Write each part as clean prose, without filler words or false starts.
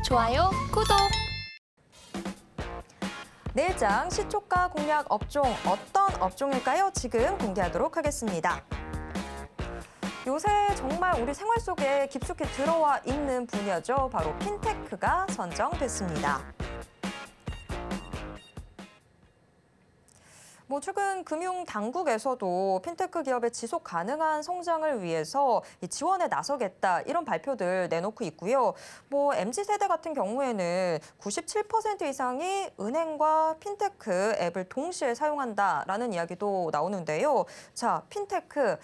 좋아요, 구독! 내일장 시초가 공략 업종 어떤 업종일까요? 지금 공개하도록 하겠습니다. 요새 정말 우리 생활 속에 깊숙이 들어와 있는 분야죠. 바로 핀테크가 선정됐습니다. 최근 금융당국에서도 핀테크 기업의 지속 가능한 성장을 위해서 지원에 나서겠다 이런 발표들 내놓고 있고요. MZ세대 같은 경우에는 97% 이상이 은행과 핀테크 앱을 동시에 사용한다라는 이야기도 나오는데요. 자, 핀테크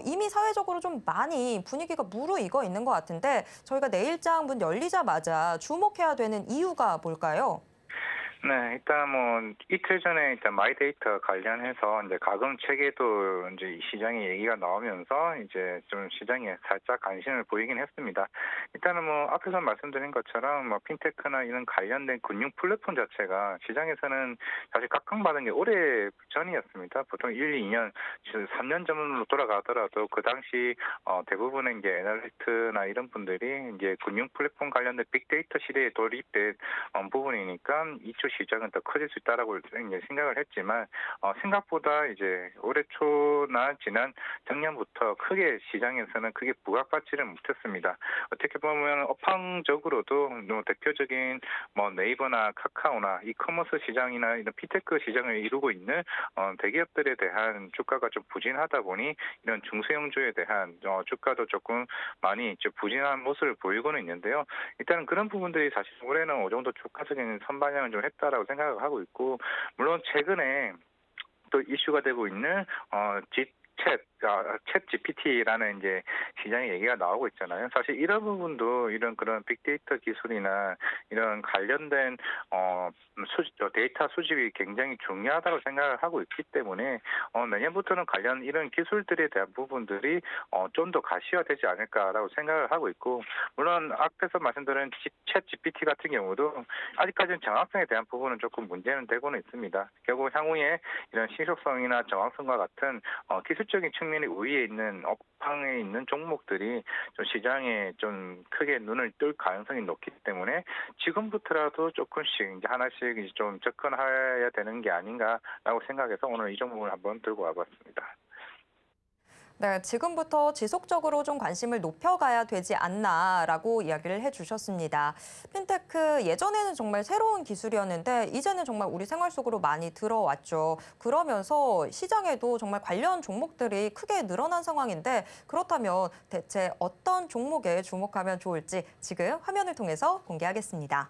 이미 사회적으로 좀 많이 분위기가 무르익어 있는 것 같은데 저희가 내일장 문 열리자마자 주목해야 되는 이유가 뭘까요? 네, 일단 이틀 전에 일단 마이데이터 관련해서 이제 가금 체계도 이제 이 시장에 얘기가 나오면서 이제 좀 시장에 살짝 관심을 보이긴 했습니다. 일단은 앞에서 말씀드린 것처럼 핀테크나 이런 관련된 금융 플랫폼 자체가 시장에서는 사실 각광받은 게 오래 전이었습니다. 보통 1, 2년, 3년 전으로 돌아가더라도 그 당시 대부분의 이제 애널리스트나 이런 분들이 이제 금융 플랫폼 관련된 빅데이터 시대에 돌입된 부분이니까 이쪽 시장은 더 커질 수 있다라고 생각을 했지만 생각보다 이제 올해 초나 지난 작년부터 크게 시장에서는 크게 부각받지를 못했습니다. 어떻게 보면 업황적으로도 대표적인 네이버나 카카오나 이커머스 시장이나 이런 핀테크 시장을 이루고 있는 대기업들에 대한 주가가 좀 부진하다 보니 이런 중소형주에 대한 주가도 조금 많이 부진한 모습을 보이고는 있는데요. 일단은 그런 부분들이 사실 올해는 어느 정도 주가적인 선반영을 좀 했다라고 생각을 하고 있고, 물론 최근에 또 이슈가 되고 있는 챗 GPT라는 이제 시장의 얘기가 나오고 있잖아요. 사실 이런 부분도 이런 그런 빅데이터 기술이나 이런 관련된 데이터 수집이 굉장히 중요하다고 생각을 하고 있기 때문에 내년부터는 관련 이런 기술들에 대한 부분들이 좀 더 가시화되지 않을까라고 생각을 하고 있고, 물론 앞에서 말씀드린 챗 GPT 같은 경우도 아직까지는 정확성에 대한 부분은 조금 문제는 되고는 있습니다. 결국 향후에 이런 신속성이나 정확성과 같은 기술적인 측면이 우위에 있는 업황에 있는 종목들이 좀 시장에 좀 크게 눈을 뜰 가능성이 높기 때문에 지금부터라도 조금씩 이제 하나씩 이제 좀 접근해야 되는 게 아닌가라고 생각해서 오늘 이 종목을 한번 들고 와봤습니다. 네, 지금부터 지속적으로 좀 관심을 높여가야 되지 않나라고 이야기를 해주셨습니다. 핀테크 예전에는 정말 새로운 기술이었는데 이제는 정말 우리 생활 속으로 많이 들어왔죠. 그러면서 시장에도 정말 관련 종목들이 크게 늘어난 상황인데 그렇다면 대체 어떤 종목에 주목하면 좋을지 지금 화면을 통해서 공개하겠습니다.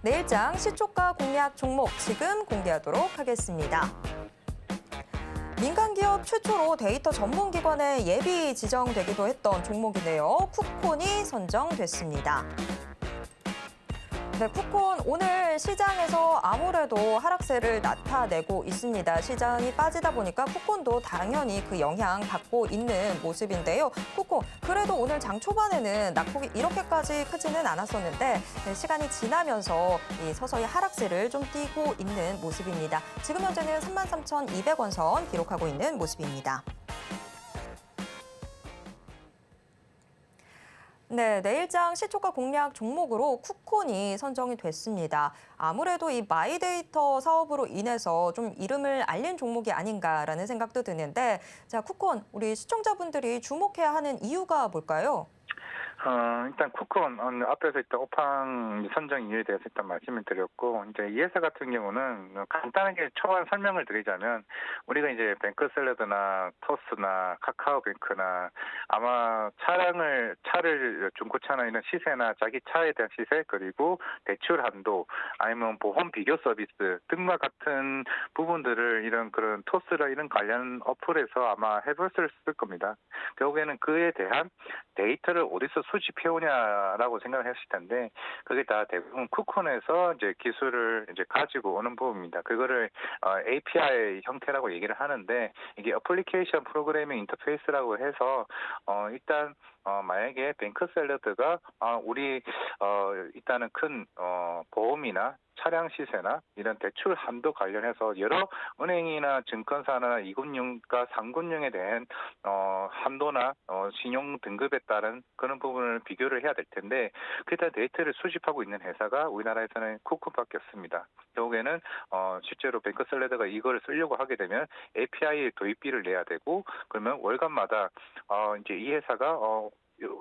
내일장 시초가 공략 종목 지금 공개하도록 하겠습니다. 민간 기업 최초로 데이터 전문기관에 예비 지정되기도 했던 종목이네요. 쿡콘이 선정됐습니다. 네, 쿡콘 오늘 시장에서 아무래도 하락세를 나타내고 있습니다. 시장이 빠지다 보니까 쿡콘도 당연히 그 영향 받고 있는 모습인데요. 쿡콘 그래도 오늘 장 초반에는 낙폭이 이렇게까지 크지는 않았었는데 시간이 지나면서 서서히 하락세를 좀 띠고 있는 모습입니다. 지금 현재는 33,200원 선 기록하고 있는 모습입니다. 네, 내일장 시초가 공략 종목으로 쿡콘이 선정이 됐습니다. 아무래도 이 마이데이터 사업으로 인해서 좀 이름을 알린 종목이 아닌가라는 생각도 드는데, 자, 쿡콘 우리 시청자분들이 주목해야 하는 이유가 뭘까요? 일단 쿡콘 앞에서 일단 업황 선정 이유에 대해서 일단 말씀을 드렸고, 이제 이 회사 같은 경우는 간단하게 초반 설명을 드리자면 우리가 이제 뱅크 샐러드나 토스나 카카오뱅크나 아마 차를 중고차나 이런 시세나 자기 차에 대한 시세 그리고 대출 한도 아니면 보험 비교 서비스 등과 같은 부분들을 이런 그런 토스나 이런 관련 어플에서 아마 해봤을 겁니다. 결국에는 그에 대한 데이터를 어디서 수집해오냐라고 생각을 했을 텐데 그게 다 대부분 쿡콘에서 이제 기술을 이제 가지고 오는 부분입니다. 그거를 API 형태라고 얘기를 하는데 이게 어플리케이션 프로그래밍 인터페이스라고 해서 일단 만약에 뱅크 샐러드가 우리 일단은 큰 보험이나 차량 시세나 이런 대출 한도 관련해서 여러 은행이나 증권사나 2금융과 3금융에 대한 한도나 신용 등급에 따른 그런 부분을 비교를 해야 될 텐데 그때 데이터를 수집하고 있는 회사가 우리나라에서는 쿠폰밖에 없습니다. 결국에는 실제로 뱅크샐러드가 이걸 쓰려고 하게 되면 API 도입비를 내야 되고 그러면 월간마다 이제 이 회사가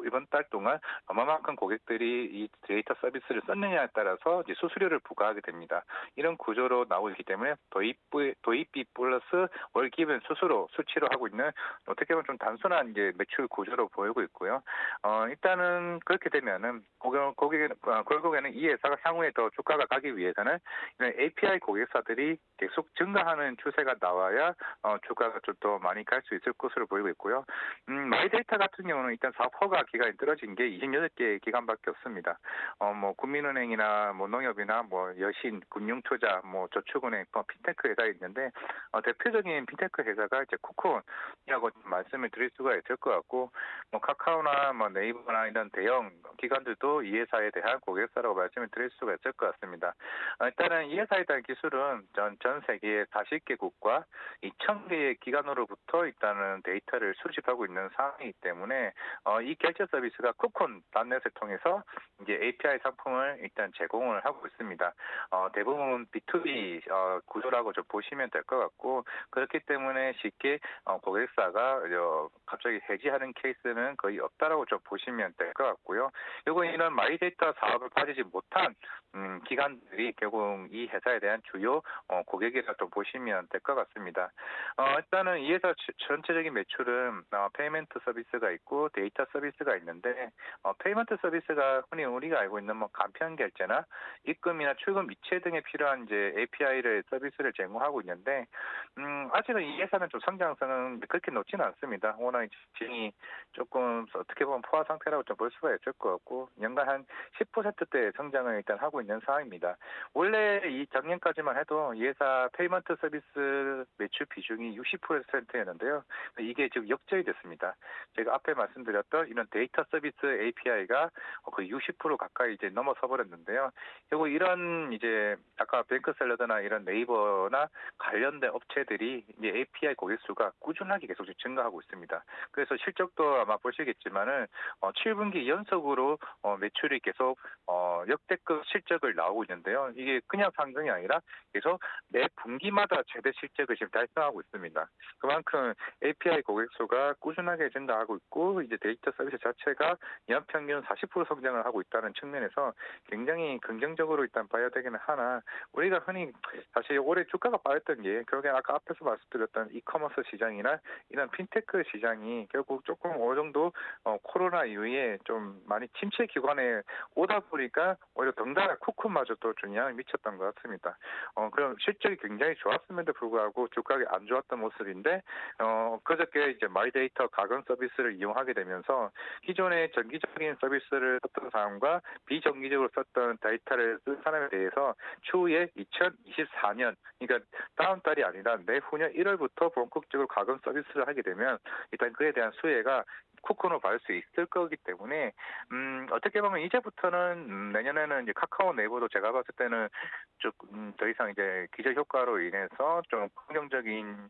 이번 달 동안 얼마만큼 고객들이 이 데이터 서비스를 썼느냐에 따라서 이제 수수료를 부과하게 됩니다. 이런 구조로 나오기 때문에 도입비 플러스 월 기본 수치로 하고 있는 어떻게 보면 좀 단순한 이제 매출 구조로 보이고 있고요. 일단은 그렇게 되면은 결국에는 이 회사가 향후에 더 주가가 가기 위해서는 이런 API 고객사들이 계속 증가하는 추세가 나와야 주가가 좀 더 많이 갈 수 있을 것으로 보이고 있고요. 마이데이터 같은 경우는 일단 사업 허가 기간이 떨어진 게 28개 기간밖에 없습니다. 뭐 국민은행이나 뭐 농협이나 뭐 여신, 금융투자, 뭐 저축은행, 뭐 핀테크 회사 있는데 대표적인 핀테크 회사가 이제 쿠콘이라고 말씀을 드릴 수가 있을 것 같고 뭐 카카오나 뭐 네이버나 이런 대형 기관들도 이 회사에 대한 고객사라고 말씀을 드릴 수가 있을 것 같습니다. 일단은 이 회사에 대한 기술은 전 세계 40개국과 2,000개의 기관으로부터 일단은 데이터를 수집하고 있는 상황이기 때문에 이 결제 서비스가 쿠폰닷넷을 통해서 이제 API 상품을 일단 제공을 하고 있습니다. 대부분 B2B 구조라고 좀 보시면 될 것 같고 그렇기 때문에 쉽게 고객사가 갑자기 해지하는 케이스는 거의 없다라고 좀 보시면 될 것 같고요. 그리고 이런 마이데이터 사업을 가지지 못한 기관들이 결국 이 회사에 대한 주요 고객이라 또 보시면 될 것 같습니다. 일단은 이 회사 전체적인 매출은 페이먼트 서비스가 있고 데이터 서비스가 있는데 페이먼트 서비스가 흔히 우리가 알고 있는 뭐 간편 결제나 입금이나 출금 이체 등에 필요한 이제 API를 서비스를 제공하고 있는데 아직은 이 회사는 좀 성장성은 그렇게 높지는 않습니다. 워낙 지금이 조금 어떻게 보면 포화 상태라고 좀 볼 수가 있을 것 같고 연간 한 10%대 성장을 일단 하고 있는 상황입니다. 원래 이 작년까지만 해도 이 회사 페이먼트 서비스 매출 비중이 60%였는데요. 이게 지금 역전이 됐습니다. 제가 앞에 말씀드렸던 이런 데이터 서비스 API가 거의 60% 가까이 이제 넘어서 버렸는데요. 결국 이런 이제 아까 뱅크샐러드나 이런 네이버나 관련된 업체들이 이제 API 고객 수가 꾸준하게 계속 증가하고 있습니다. 그래서 실적도 아마 보시겠지만은 7분기 연속으로 매출이 계속 역대급 실적을 나오고 있는데요. 이게 그냥 상승이 아니라 계속 매 분기마다 최대 실적을 지금 달성하고 있습니다. 그만큼 API 고객 수가 꾸준하게 증가하고 있고 이제 데이터 서비스 자체가 연평균 40% 성장을 하고 있다는 측면에서 굉장히 긍정적으로 일단 봐야 되기는 하나 우리가 흔히 사실 올해 주가가 빠졌던 게 결국에 아까 앞에서 말씀드렸던 이커머스 시장이나 이런 핀테크 시장이 결국 조금 어느 정도 코로나 이후에 좀 많이 침체 기관에 오다 보니까 오히려 덩달아 쿠폰마저도 좀 영향을 미쳤던 것 같습니다. 그럼 실적이 굉장히 좋았음에도 불구하고 주가가 안 좋았던 모습인데 그저께 이제 마이데이터 가공 서비스를 이용하게 되면서 기존의 정기적인 서비스를 썼던 사람과 비정기적으로 썼던 데이터를 쓴 사람에 대해서 추후에 2024년 그러니까 다음 달이 아니라 내후년 1월부터 본격적으로 가공 서비스를 하게 되면 일단 그에 대한 수혜가 쿠폰으로 받을 수 있을 거기 때문에 어떻게 보면 이제부터는 내년에는 이제 카카오 네이버도 제가 봤을 때는 조금 더 이상 이제 기저 효과로 인해서 좀 긍정적인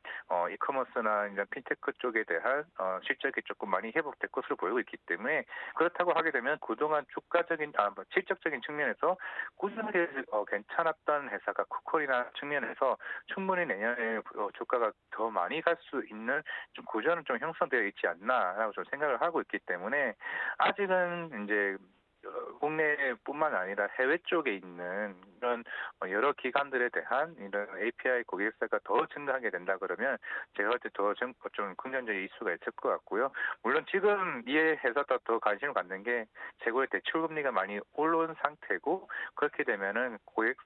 이커머스나 이제 핀테크 쪽에 대한 실적이 조금 많이 회복될 것으로 보이고 있기 때문에 그렇다고 하게 되면 그동안 주가적인 실적적인 측면에서 꾸준하게 괜찮았던 회사가 쿠폰이나 측면에서 충분히 내년에 주가가 더 많이 갈 수 있는 좀 구조는 좀 형성되어 있지 않나라고 좀 생각을 하고 있기 때문에 아직은 이제 국내뿐만 아니라 해외 쪽에 있는 이런 여러 기관들에 대한 이런 API 고객사가 더 증가하게 된다 그러면 제가 볼 때 더 좀 긍정적인 이슈가 있을 것 같고요. 물론 지금 이 회사가 더 관심을 갖는 게 재고의 대출 금리가 많이 올라온 상태고 그렇게 되면은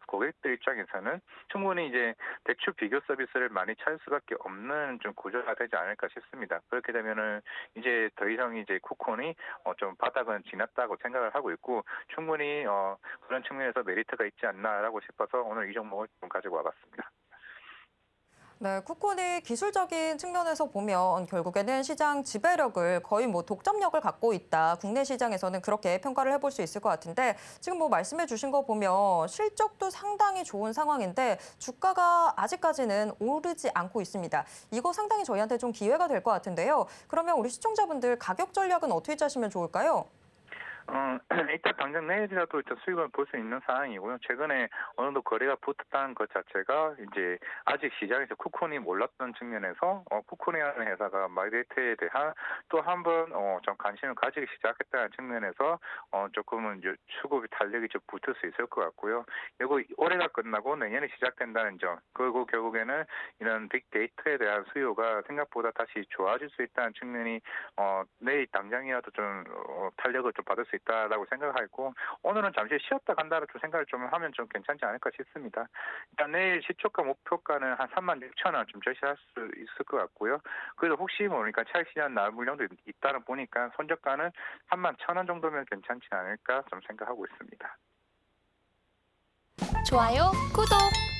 고객들 입장에서는 충분히 이제 대출 비교 서비스를 많이 찾을 수밖에 없는 좀 구조가 되지 않을까 싶습니다. 그렇게 되면은 이제 더 이상 이제 쿠폰이 좀 바닥은 지났다고 생각을 하고 있고 충분히 그런 측면에서 메리트가 있지 않나라고 싶어서 오늘 이 종목을 좀 가지고 와봤습니다. 네, 쿠폰이 기술적인 측면에서 보면 결국에는 시장 지배력을 거의 독점력을 갖고 있다. 국내 시장에서는 그렇게 평가를 해볼 수 있을 것 같은데 지금 말씀해 주신 거 보면 실적도 상당히 좋은 상황인데 주가가 아직까지는 오르지 않고 있습니다. 이거 상당히 저희한테 좀 기회가 될 것 같은데요. 그러면 우리 시청자분들 가격 전략은 어떻게 짜시면 좋을까요? 일단 당장 내일이라도 일단 수익을 볼 수 있는 상황이고요. 최근에 어느 정도 거래가 붙었다는 것 자체가 이제 아직 시장에서 쿠폰이 몰랐던 측면에서 쿠폰이라는 회사가 마이데이트에 대한 또 한 번 좀 관심을 가지기 시작했다는 측면에서 조금은 이제 수급이 탄력이 좀 붙을 수 있을 것 같고요. 그리고 올해가 끝나고 내년에 시작된다는 점, 그리고 결국에는 이런 빅데이터에 대한 수요가 생각보다 다시 좋아질 수 있다는 측면이 내일 당장이라도 좀 탄력을 좀 받을 수 있다라고 생각하고 오늘은 잠시 쉬었다 간다는 좀 생각을 좀 하면 좀 괜찮지 않을까 싶습니다. 일단 내일 시초가 목표가는 한 36,000원 좀 제시할 수 있을 것 같고요. 그래도 혹시 모르니까 차익 시장 나올 물량도 있다는 보니까 손절가는 31,000원 정도면 괜찮지 않을까 좀 생각하고 있습니다. 좋아요, 구독!